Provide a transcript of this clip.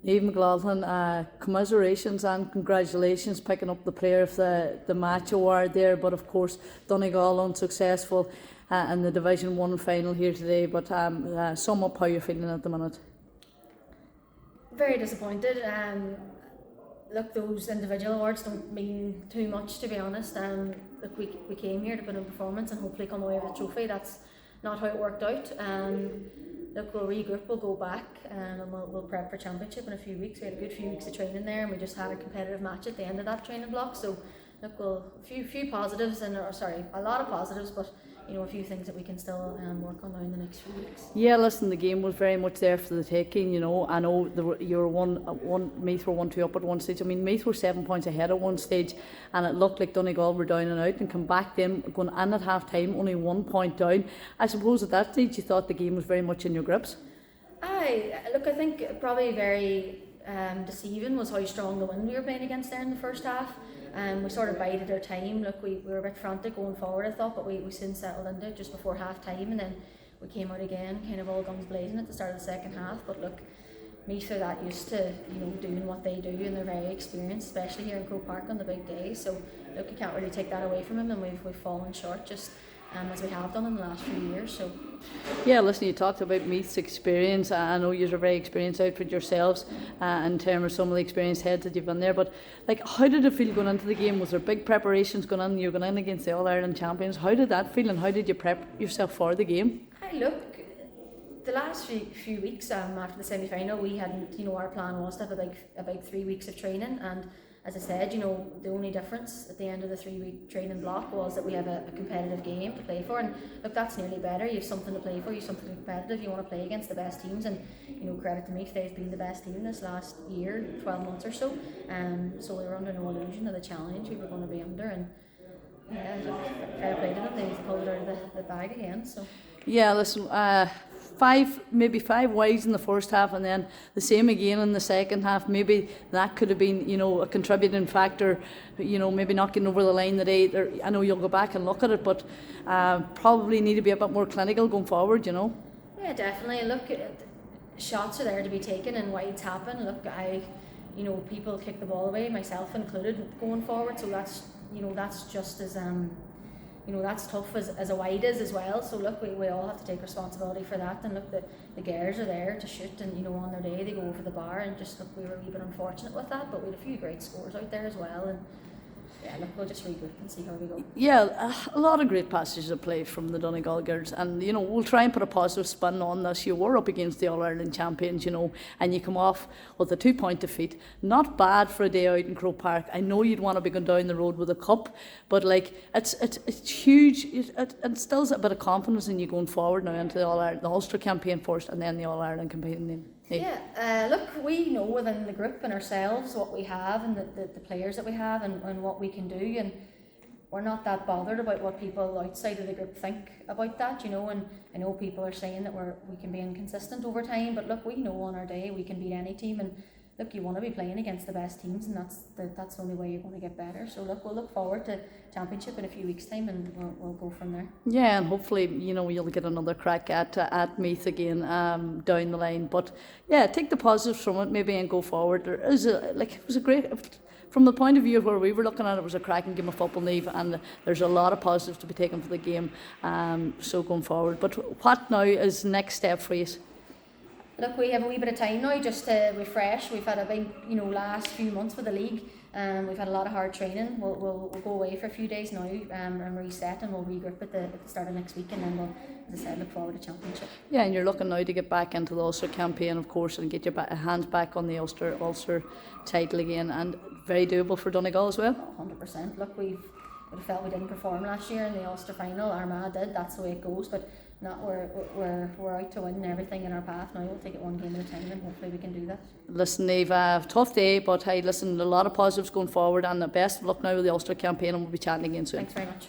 Niamh McLaughlin, commiserations and congratulations picking up the Player of the Match award there, but of course Donegal unsuccessful in the Division 1 final here today, but sum up how you're feeling at the minute. Very disappointed. Look, those individual awards don't mean too much, to be honest. Look, we came here to put in performance and hopefully come away with a trophy. That's not how it worked out. Look, we'll regroup, we'll go back, and we'll prep for championship in a few weeks. We had a good few weeks of training there, and we just had a competitive match at the end of that training block. So, look, a few positives, a lot of positives, but a few things that we can still work on now in the next few weeks. Yeah, listen, the game was very much there for the taking. I know you were Meath were 1-2 up at one stage. I mean, Meath were 7 points ahead at one stage, and it looked like Donegal were down and out, and come back then going in at half time only 1 point down. I suppose at that stage you thought the game was very much in your grips. I think probably very deceiving was how strong the wind we were playing against there in the first half. We sort of bided our time. Look, we were a bit frantic going forward, I thought, but we soon settled into it just before half time, and then we came out again, kind of all guns blazing at the start of the second half. But look, Meath are that used to doing what they do, and they're very experienced, especially here in Croke Park on the big day. So look, you can't really take that away from them, and we've fallen short just as we have done in the last few years. So yeah, listen, you talked about Meath's experience. I know you're a very experienced outfit yourselves in terms of some of the experienced heads that you've been there, but like, how did it feel going into the game? Was there big preparations going on? You're going in against the All-Ireland champions. How did that feel, and how did you prep yourself for the game? Look, the last few weeks after the semi-final, we hadn't, our plan was to have about 3 weeks of training, and as I said, the only difference at the end of the 3-week training block was that we have a competitive game to play for, and look, that's nearly better. You have something to play for, you have something competitive, you want to play against the best teams, and credit to Meath, they've been the best team this last year, 12 months or so, so we were under no illusion of the challenge we were going to be under, and yeah, fair play to them, they've pulled it out of the bag again. So yeah, listen, maybe five wides in the first half, and then the same again in the second half. Maybe that could have been, a contributing factor. Maybe not getting over the line today. I know you'll go back and look at it, but probably need to be a bit more clinical going forward. Yeah, definitely. Look, shots are there to be taken, and wides happen. Look, people kick the ball away, myself included, going forward. So that's just as that's tough as a wide is as well. So look, we all have to take responsibility for that. And look, the girls are there to shoot, and on their day they go over the bar, and just look, we were a wee bit unfortunate with that, but we had a few great scores out there as well. And yeah, look, we'll just regroup and see how we go. Yeah, a lot of great passages of play from the Donegal girls, and we'll try and put a positive spin on this. You were up against the All-Ireland champions, and you come off with a 2-point defeat. Not bad for a day out in Croke Park. I know you'd want to be going down the road with a cup, but it's huge. It instills a bit of confidence in you going forward now into the Ulster campaign first, and then the All-Ireland campaign. Yeah, look, we know within the group and ourselves what we have, and the players that we have, and what we can do, and we're not that bothered about what people outside of the group think about that, and I know people are saying that we can be inconsistent over time, but look, we know on our day we can beat any team, and look, you want to be playing against the best teams, and that's the only way you're going to get better. So look, we'll look forward to championship in a few weeks' time, and we'll go from there. Yeah, and hopefully you'll get another crack at Meath again down the line. But yeah, take the positives from it maybe and go forward. It was a great. From the point of view of where we were looking at it, was a cracking game of football, Niamh, and there's a lot of positives to be taken for the game. So going forward, but what now is next step for you? Look, we have a wee bit of time now just to refresh. We've had a big, last few months with the league. We've had a lot of hard training. We'll go away for a few days now and reset, and we'll regroup at the start of next week, and then we'll, as I said, look forward to championship. Yeah, and you're looking now to get back into the Ulster campaign, of course, and get your hands back on the Ulster title again, and very doable for Donegal as well. 100%. Look, we felt we didn't perform last year in the Ulster final. Armagh did. That's the way it goes, but. We're out to win everything in our path now. We'll take it one game at a time, and hopefully we can do that. Listen, Niamh, tough day, but hey, listen, a lot of positives going forward, and the best of luck now with the Ulster campaign, and we'll be chatting again soon. Thanks very much.